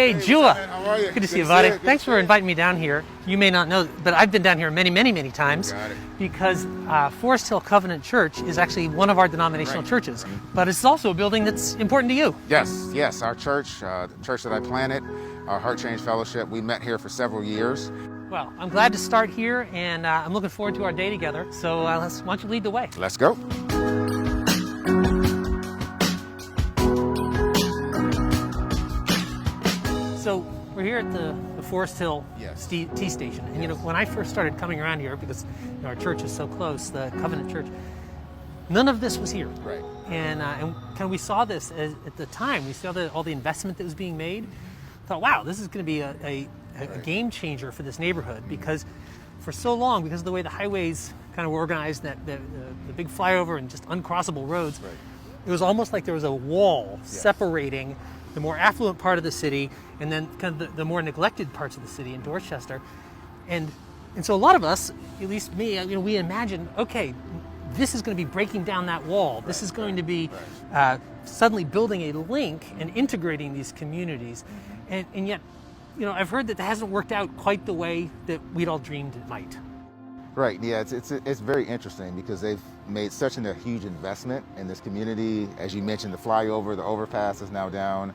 Hey, Jua. How are you? Good to see you, buddy. Thanks for inviting me down here. You may not know, but I've been down here many times because Forest Hill Covenant Church is actually one of our denominational churches, but it's also a building that's important to you. Yes. Our church, the church that I planted, our Heart Change Fellowship, we met here for several years. Well, I'm glad to start here, and I'm looking forward to our day together. So why don't you lead the way? Let's go. So we're here at the Forest Hill T station, and you know, when I first started coming around here, because our church is so close, the Covenant Church, none of this was here. Right. And kind of we saw this at the time. We saw all the investment that was being made. Thought, wow, this is going to be a game changer for this neighborhood, because for so long, because of the way the highways kind of were organized, that the big flyover and just uncrossable roads, it was almost like there was a wall separating the more affluent part of the city and then kind of the more neglected parts of the city in Dorchester. And so a lot of us, at least me, we imagined, okay, this is going to be breaking down that wall. This is going to be suddenly building a link and integrating these communities. And yet, I've heard that hasn't worked out quite the way that we'd all dreamed it might. Right, yeah, it's very interesting because they've made such a huge investment in this community. As you mentioned, the flyover, the overpass is now down.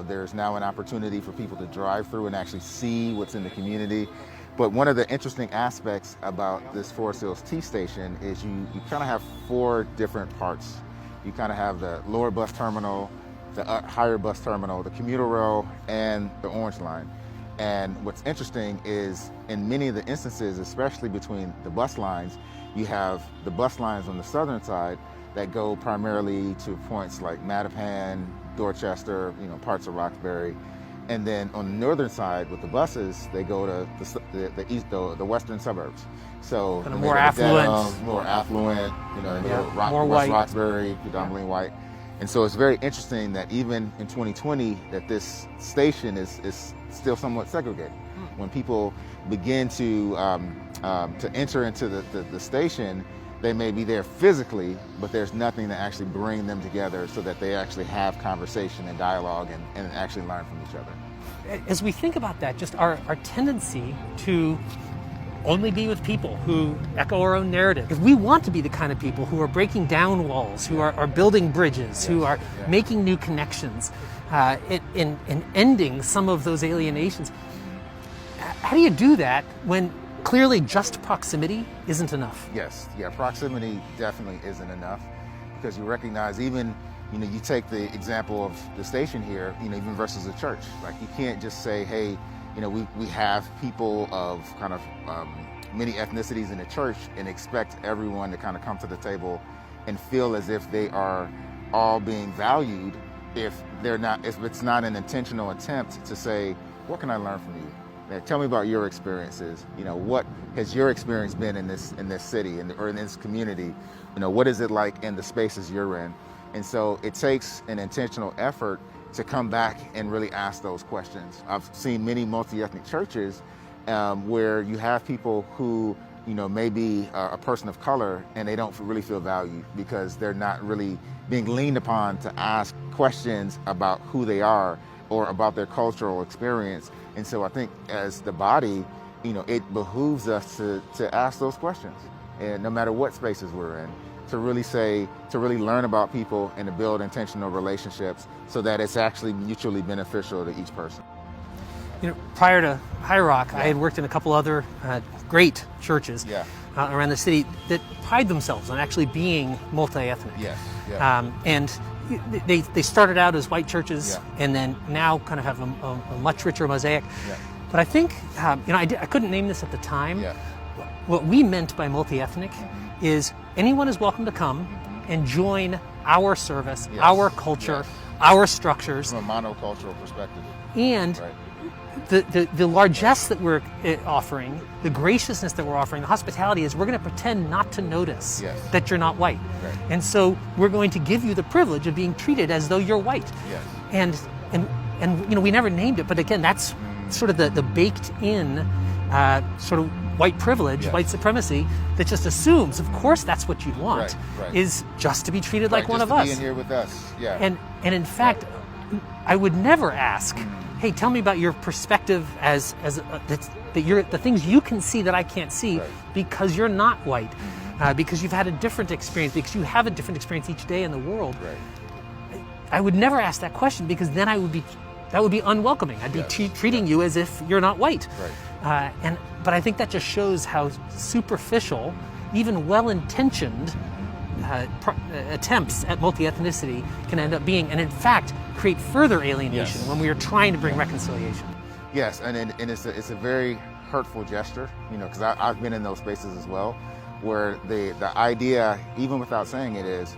There's now an opportunity for people to drive through and actually see what's in the community. But one of the interesting aspects about this Forest Hills T station is you kind of have four different parts. You kind of have the lower bus terminal, the higher bus terminal, the commuter rail, and the Orange Line. And what's interesting is in many of the instances, especially between the bus lines, you have the bus lines on the southern side that go primarily to points like Mattapan, Dorchester, parts of Roxbury. And then on the northern side with the buses, they go to the western suburbs. So kind of more affluent. More affluent, more West white. Roxbury, predominantly white. And so it's very interesting that even in 2020, that this station is still somewhat segregated. When people begin to enter into the station, they may be there physically, but there's nothing to actually bring them together so that they actually have conversation and dialogue and actually learn from each other. As we think about that, just our tendency to only be with people who echo our own narrative. Because we want to be the kind of people who are breaking down walls, who are building bridges, who are making new connections, and ending some of those alienations. How do you do that when clearly just proximity isn't enough? Proximity definitely isn't enough, because you recognize even, you take the example of the station here, even versus a church. Like, you can't just say, hey, we have people of kind of many ethnicities in the church and expect everyone to kind of come to the table and feel as if they are all being valued if it's not an intentional attempt to say, what can I learn from you? Tell me about your experiences. What has your experience been in this city or in this community? What is it like in the spaces you're in? And so it takes an intentional effort to come back and really ask those questions. I've seen many multi-ethnic churches where you have people who, may be a person of color and they don't really feel valued because they're not really being leaned upon to ask questions about who they are or about their cultural experience. And so I think as the body, it behooves us to ask those questions, and no matter what spaces we're in, to really learn about people and to build intentional relationships so that it's actually mutually beneficial to each person. Prior to Highrock, I had worked in a couple other great churches around the city that pride themselves on actually being multi-ethnic. And they started out as white churches and then now kind of have a much richer mosaic. But I think, I couldn't name this at the time. What we meant by multi-ethnic is anyone is welcome to come and join our service, our culture, our structures. From a monocultural perspective. And the largesse that we're offering, the graciousness that we're offering, the hospitality is we're going to pretend not to notice that you're not white. And so we're going to give you the privilege of being treated as though you're white. And we never named it, but again, that's sort of the baked in sort of white privilege, white supremacy, that just assumes, of course, that's what you'd want, is just to be treated like one of us. Be in here with us, And in fact, I would never ask hey, tell me about your perspective as that you're the things you can see that I can't see because you're not white, because you've had a different experience, because you have a different experience each day in the world. Right. I would never ask that question because then that would be unwelcoming. I'd be treating you as if you're not white. Right. But I think that just shows how superficial, even well-intentioned attempts at multi-ethnicity can end up being, and in fact create further alienation when we are trying to bring reconciliation. Yes, and it's a very hurtful gesture, because I've been in those spaces as well, where the idea, even without saying it, is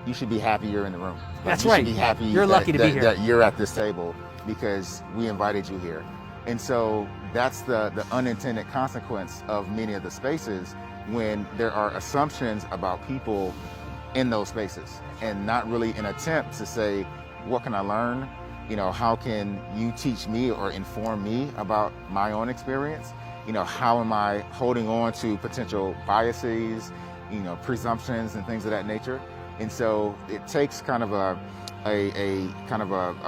you should be happy you're in the room. That's you right. Should be happy You're lucky to be here. That you're at this table because we invited you here. And so that's the unintended consequence of many of the spaces when there are assumptions about people in those spaces and not really an attempt to say, what can I learn? How can you teach me or inform me about my own experience? How am I holding on to potential biases, presumptions and things of that nature? And so it takes kind of a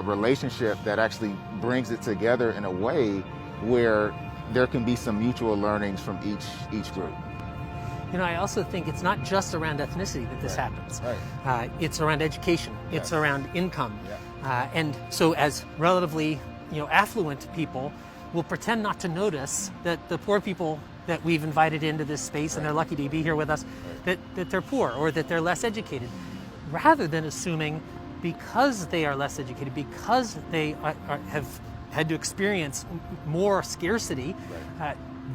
relationship that actually brings it together in a way where there can be some mutual learnings from each group. I also think it's not just around ethnicity that this happens. Right. It's around education. It's around income. And so as relatively, affluent people will pretend not to notice that the poor people that we've invited into this space and they're lucky to be here with us, that they're poor or that they're less educated, rather than assuming because they are less educated, because they have had to experience more scarcity,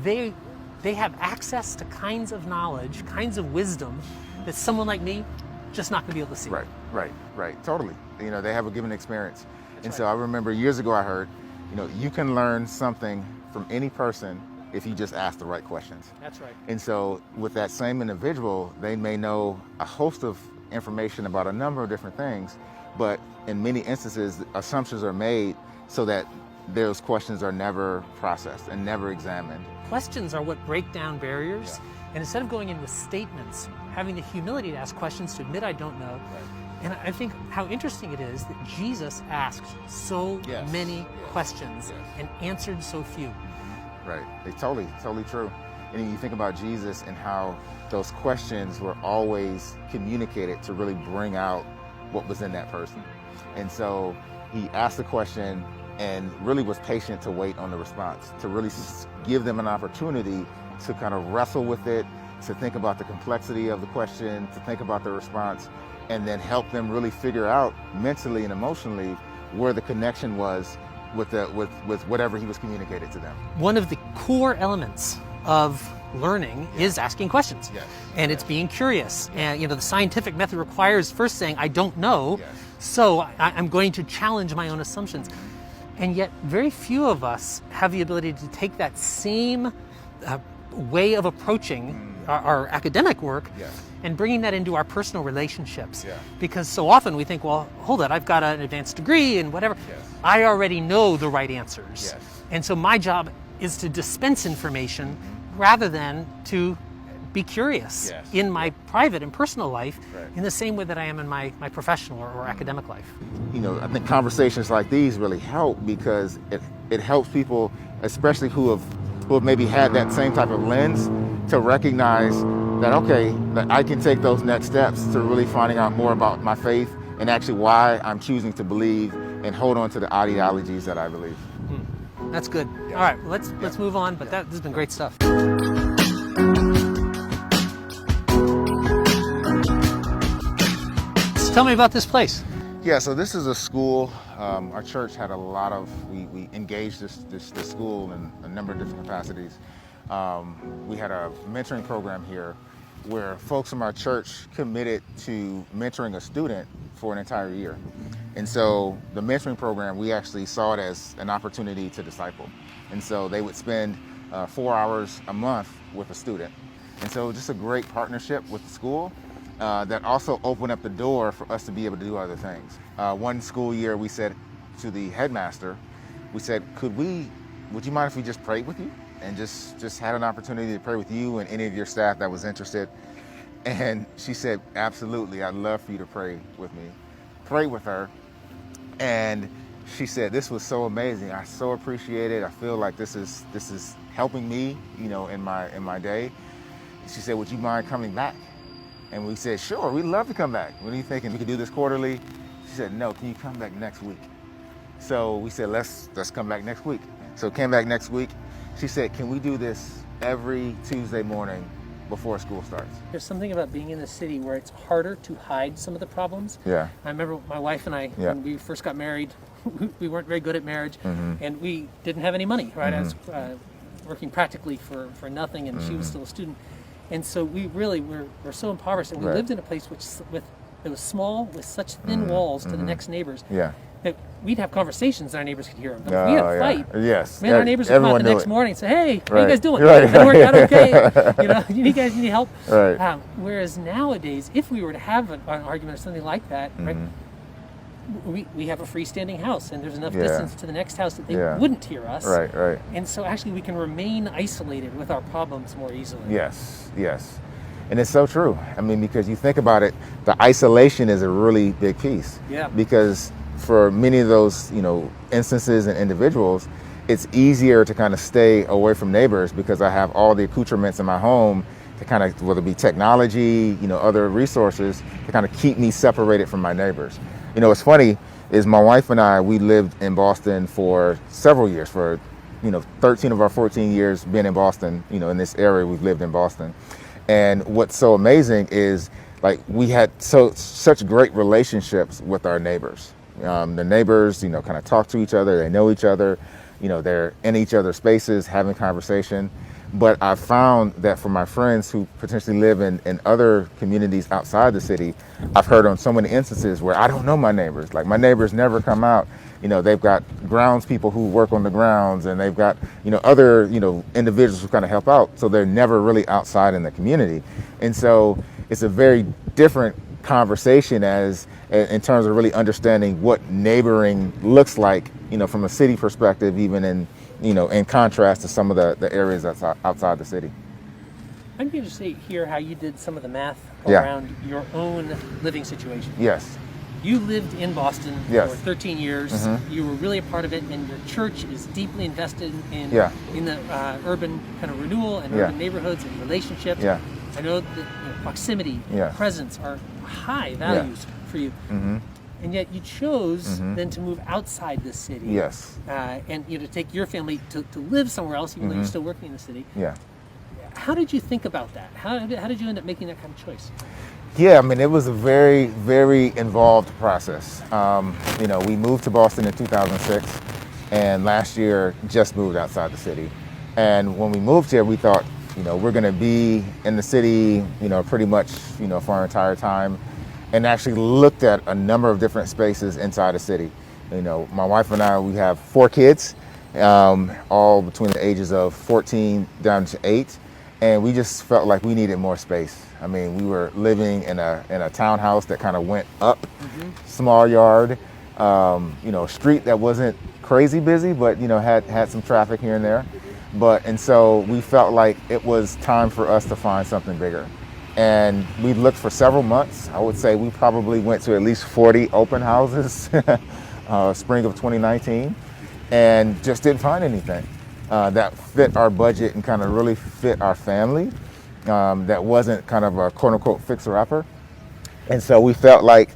they have access to kinds of knowledge, kinds of wisdom that someone like me just not going to be able to see. Right. Totally. They have a given experience. So I remember years ago I heard, you can learn something from any person if you just ask the right questions. That's right. And so with that same individual, they may know a host of information about a number of different things, but in many instances, assumptions are made so that those questions are never processed and never examined. Questions are what break down barriers, and instead of going in with statements, having the humility to ask questions, to admit I don't know. And I think how interesting it is that Jesus asked so many questions and answered so few. Right, it's totally true. And then you think about Jesus and how those questions were always communicated to really bring out what was in that person. And so he asked the question and really was patient to wait on the response, to really give them an opportunity to kind of wrestle with it, to think about the complexity of the question, to think about the response, and then help them really figure out mentally and emotionally where the connection was with whatever he was communicated to them. One of the core elements of learning is asking questions, and it's being curious. And the scientific method requires first saying, I don't know, so I'm going to challenge my own assumptions. And yet very few of us have the ability to take that same way of approaching our academic work and bringing that into our personal relationships. Because so often we think, well, hold it, I've got an advanced degree and whatever. I already know the right answers. And so my job is to dispense information rather than to be curious in my private and personal life in the same way that I am in my professional or academic life. I think conversations like these really help because it helps people, especially who have maybe had that same type of lens, to recognize that, okay, that I can take those next steps to really finding out more about my faith and actually why I'm choosing to believe and hold on to the ideologies that I believe. That's good. All right, well, let's move on, but this has been great stuff. Tell me about this place. Yeah, so this is a school. Our church had we engaged this school in a number of different capacities. We had a mentoring program here where folks from our church committed to mentoring a student for an entire year. And so the mentoring program, we actually saw it as an opportunity to disciple. And so they would spend 4 hours a month with a student. And so just a great partnership with the school that also opened up the door for us to be able to do other things. One school year we said to the headmaster, we said, would you mind if we just prayed with you? And just had an opportunity to pray with you and any of your staff that was interested. And she said, absolutely, I'd love for you to pray with me. Pray with her. And she said, "This was so amazing. I so appreciate it. I feel like this is helping me, you know, in my day." She said, "Would you mind coming back?" And we said, "Sure, we'd love to come back. What are you thinking? We could do this quarterly?" She said, "No, can you come back next week?" So we said, let's come back next week. So came back next week. She said, "Can we do this every Tuesday morning before school starts?" There's something about being in the city where it's harder to hide some of the problems. Yeah. I remember my wife and I, when we first got married, we weren't very good at marriage, and we didn't have any money, right? I was working practically for nothing, and she was still a student. And so we really were so impoverished, and we lived in a place that was small, with such thin walls to the next neighbors. Yeah. That we'd have conversations and our neighbors could hear them. Oh, We had a fight. Yes. Man, our neighbors would come out the next morning and say, "Hey, how you guys doing? Right. Did it work out okay? You know, you guys need help?" Right. Whereas nowadays, if we were to have an argument or something like that, right, we have a freestanding house, and there's enough distance to the next house that they wouldn't hear us. Right, right. And so actually we can remain isolated with our problems more easily. Yes, yes. And it's so true. I mean, because you think about it, the isolation is a really big piece. Yeah. Because for many of those, you know, instances and individuals, it's easier to kind of stay away from neighbors because I have all the accoutrements in my home to kind of, whether it be technology, you know, other resources, to kind of keep me separated from my neighbors. You know, what's funny is my wife and I, we lived in Boston for several years, for, you know, 13 of our 14 years being in Boston, you know, in this area we've lived in Boston. And what's so amazing is, like, we had such great relationships with our neighbors. The neighbors, you know, kind of talk to each other, they know each other, you know, they're in each other's spaces having conversation. But I found that for my friends who potentially live in other communities outside the city, I've heard on so many instances where I don't know my neighbors. Like, my neighbors never come out. You know, they've got grounds people who work on the grounds, and they've got, you know, other, you know, individuals who kind of help out. So they're never really outside in the community. And so it's a very different conversation in terms of really understanding what neighboring looks like, you know, from a city perspective, even in, you know, in contrast to some of the areas outside the city. I'm going to hear how you did some of the math Yeah. around your own living situation. Yes. You lived in Boston Yes. for 13 years. You were really a part of it, and your church is deeply invested in the urban kind of renewal and urban neighborhoods and relationships. Yeah. I know that, you know, proximity, presence are high values for you. And yet you chose then to move outside the city. Yes. And, you know, to take your family to live somewhere else, even though you're still working in the city. Yeah. How did you think about that? How did you end up making that kind of choice? Yeah, I mean, it was a very, very involved process. You know, we moved to Boston in 2006, and last year just moved outside the city. And when we moved here, we thought, you know, we're going to be in the city, you know, pretty much, you know, for our entire time, and actually looked at a number of different spaces inside the city. You know, my wife and I, we have 4 kids, all between the ages of 14 down to 8, and we just felt like we needed more space. I mean, we were living in a townhouse that kind of went up, small yard, you know, street that wasn't crazy busy, but, you know, had some traffic here and there. And so we felt like it was time for us to find something bigger. And we looked for several months. I would say we probably went to at least 40 open houses, spring of 2019, and just didn't find anything that fit our budget and kind of really fit our family. That wasn't kind of a quote-unquote fixer-upper. And so we felt like,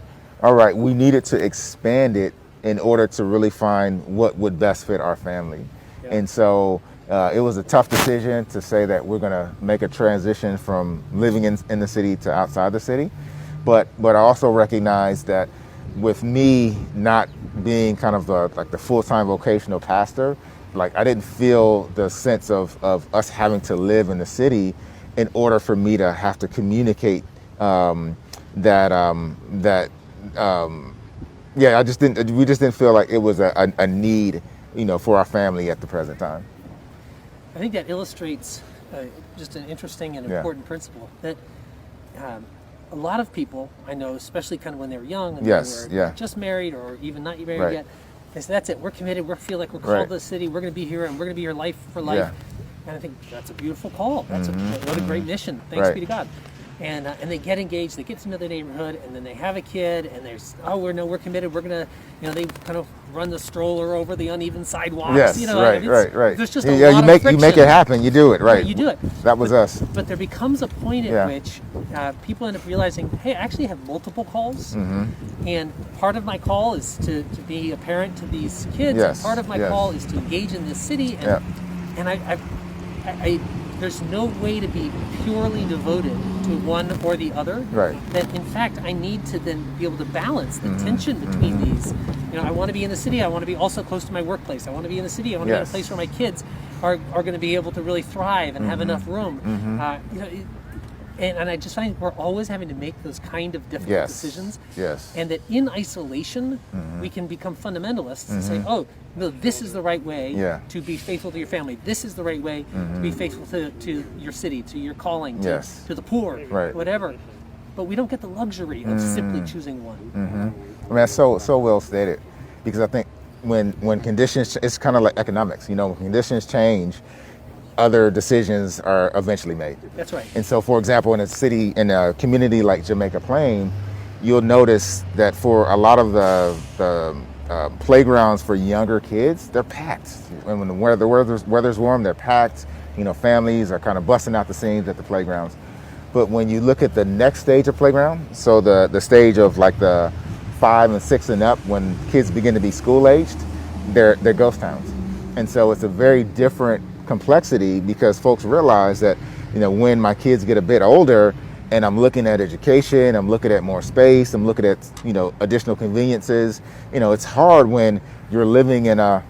all right, we needed to expand it in order to really find what would best fit our family. Yeah. And so it was a tough decision to say that we're going to make a transition from living in the city to outside the city. But I also recognize that with me not being kind of the full-time vocational pastor, like, I didn't feel the sense of us having to live in the city in order for me to have to communicate we just didn't feel like it was a need, you know, for our family at the present time. I think that illustrates just an interesting and important principle that a lot of people I know, especially kind of when they were young and they were just married or even not married yet, they say, that's it, we're committed, we feel like we're called to the city, we're going to be here and we're going to be here life for life. And I think that's a beautiful call. That's what a great mission. Thanks be to God. and they get engaged, they get to know the neighborhood, and then they have a kid, and there's, we're committed, we're gonna, they kind of run the stroller over the uneven sidewalks. Yes, right. There's just Yeah, lot of friction. you make it happen. You do it, right? You do it. That was us. But there becomes a point at which people end up realizing, hey, I actually have multiple calls, and part of my call is to be a parent to these kids. Yes, And part of my call is to engage in this city, and I there's no way to be purely devoted to one or the other. Right. That in fact I need to then be able to balance the tension between these. I want to be in the city. I want to be also close to my workplace. I want to be in the city. I want to be in a place where my kids are going to be able to really thrive and have enough room. And I just find we're always having to make those kind of difficult decisions. Yes. And that in isolation, we can become fundamentalists and say, oh, no, this is the right way to be faithful to your family. This is the right way to be faithful to your city, to your calling, to the poor, whatever. But we don't get the luxury of simply choosing one. I mean, that's so well stated, because I think when conditions, it's kind of like economics. When conditions change, other decisions are eventually made. That's right. And so, for example, in a community like Jamaica Plain, you'll notice that for a lot of the playgrounds for younger kids, they're packed. And when the weather's warm, they're packed. Families are kind of busting out the seams at the playgrounds. But when you look at the next stage of playground, so the stage of like the 5 and 6 and up, when kids begin to be school aged, they're ghost towns. And so it's a very different complexity, because folks realize that when my kids get a bit older and I'm looking at education, I'm looking at more space, I'm looking at additional conveniences, it's hard when you're living in a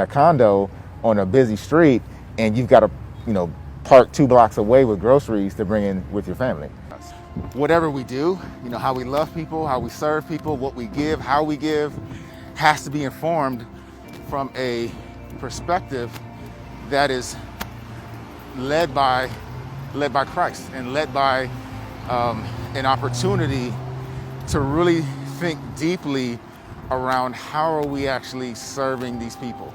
condo on a busy street and you've got to park 2 blocks away with groceries to bring in with your family. Whatever we do, how we love people, how we serve people, what we give, how we give, has to be informed from a perspective that is led by Christ, and led by an opportunity to really think deeply around how are we actually serving these people?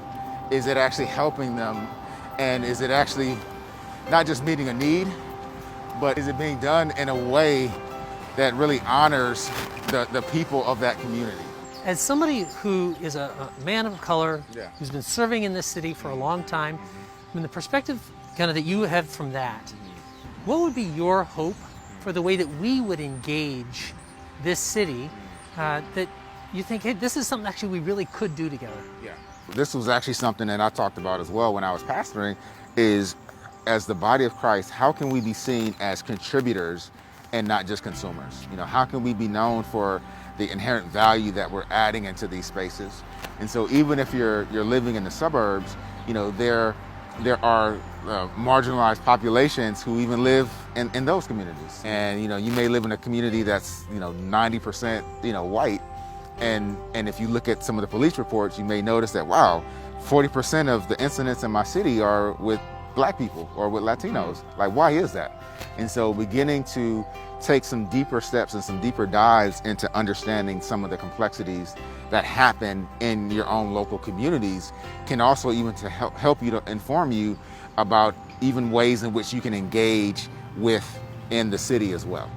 Is it actually helping them? And is it actually not just meeting a need, but is it being done in a way that really honors the people of that community? As somebody who is a man of color, who's been serving in this city for a long time, the perspective kind of that you have from that, what would be your hope for the way that we would engage this city, that you think, hey, this is something actually we really could do together? Yeah. This was actually something that I talked about as well when I was pastoring, is as the body of Christ, how can we be seen as contributors and not just consumers? How can we be known for the inherent value that we're adding into these spaces? And so even if you're living in the suburbs, there are marginalized populations who even live in those communities. And you may live in a community that's 90% white, and if you look at some of the police reports, you may notice that 40% of the incidents in my city are with Black people or with Latinos. Like, why is that? And so beginning to take some deeper steps and some deeper dives into understanding some of the complexities that happen in your own local communities can also even to help you, to inform you about even ways in which you can engage within the city as well.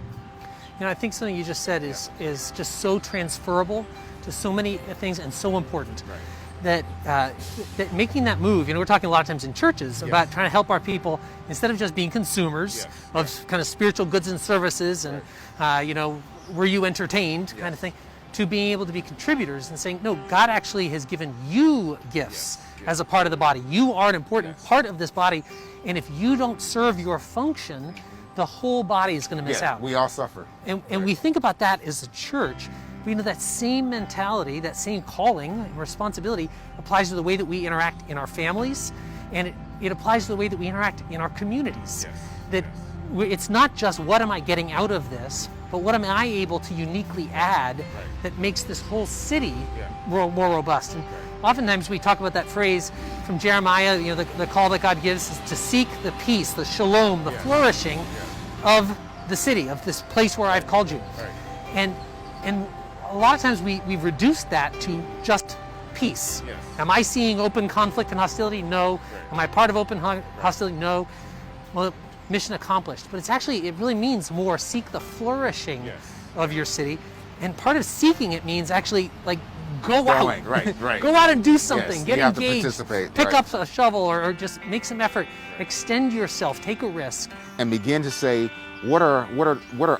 I think something you just said is just so transferable to so many things and so important. Right. That making that move, we're talking a lot of times in churches about trying to help our people, instead of just being consumers of kind of spiritual goods and services and, were you entertained kind of thing, to being able to be contributors and saying, no, God actually has given you gifts as a part of the body. You are an important part of this body, and if you don't serve your function, the whole body is going to miss out. We all suffer. And we think about that as a church. We know that same mentality, that same calling and responsibility applies to the way that we interact in our families, and it applies to the way that we interact in our communities. That it's not just what am I getting out of this, but what am I able to uniquely add that makes this whole city more robust. And oftentimes we talk about that phrase from Jeremiah, the call that God gives is to seek the peace, the shalom, the flourishing of the city, of this place where I've called you. And a lot of times we've reduced that to just peace. Am I seeing open conflict and hostility? No. Am I part of open hostility? No. Well, mission accomplished, but it really means more seek the flourishing of your city. And part of seeking it means actually like go out, right. go out and do something, Yes, get you have to engaged, participate, pick right. up a shovel or just make some effort, extend yourself, take a risk. And begin to say, what are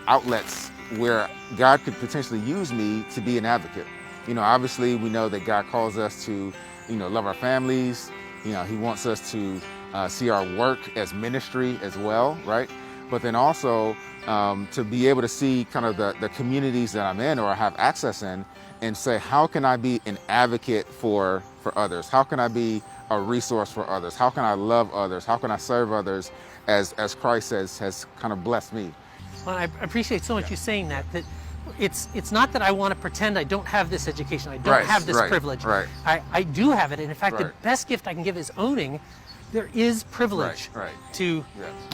outlets where God could potentially use me to be an advocate? You know, obviously we know that God calls us to, you know, love our families. You know, he wants us to see our work as ministry as well, right? But then also to be able to see kind of the communities that I'm in or I have access in and say, how can I be an advocate for others? How can I be a resource for others? How can I love others? How can I serve others as Christ has kind of blessed me? Well, I appreciate so much you saying that it's not that I want to pretend I don't have this education, I don't have this privilege. Right. I do have it, and in fact, the best gift I can give is owning there is privilege to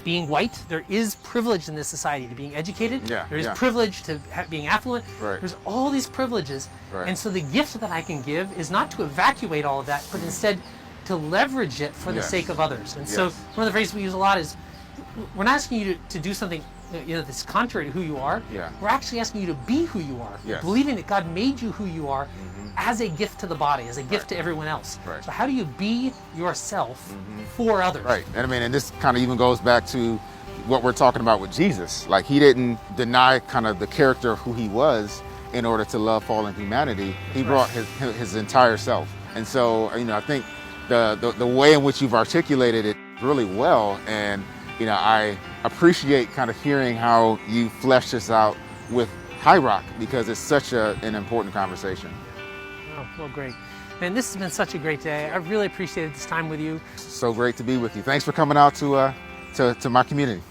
being white. There is privilege in this society to being educated. There is privilege to being affluent. There's all these privileges. And so the gift that I can give is not to evacuate all of that, but instead to leverage it for the sake of others. And so one of the phrases we use a lot is, we're not asking you to do something that's contrary to who you are. We're actually asking you to be who you are, believing that God made you who you are as a gift to the body, as a gift to everyone else. So how do you be yourself for others? And I mean, and this kind of even goes back to what we're talking about with Jesus. Like, he didn't deny kind of the character of who he was in order to love fallen humanity. He brought his entire self. And so, you know, I think the way in which you've articulated it really well, and you know, I appreciate kind of hearing how you flesh this out with Highrock, because it's such an important conversation. Oh, well, great. Man, this has been such a great day. I really appreciated this time with you. So great to be with you. Thanks for coming out to my community.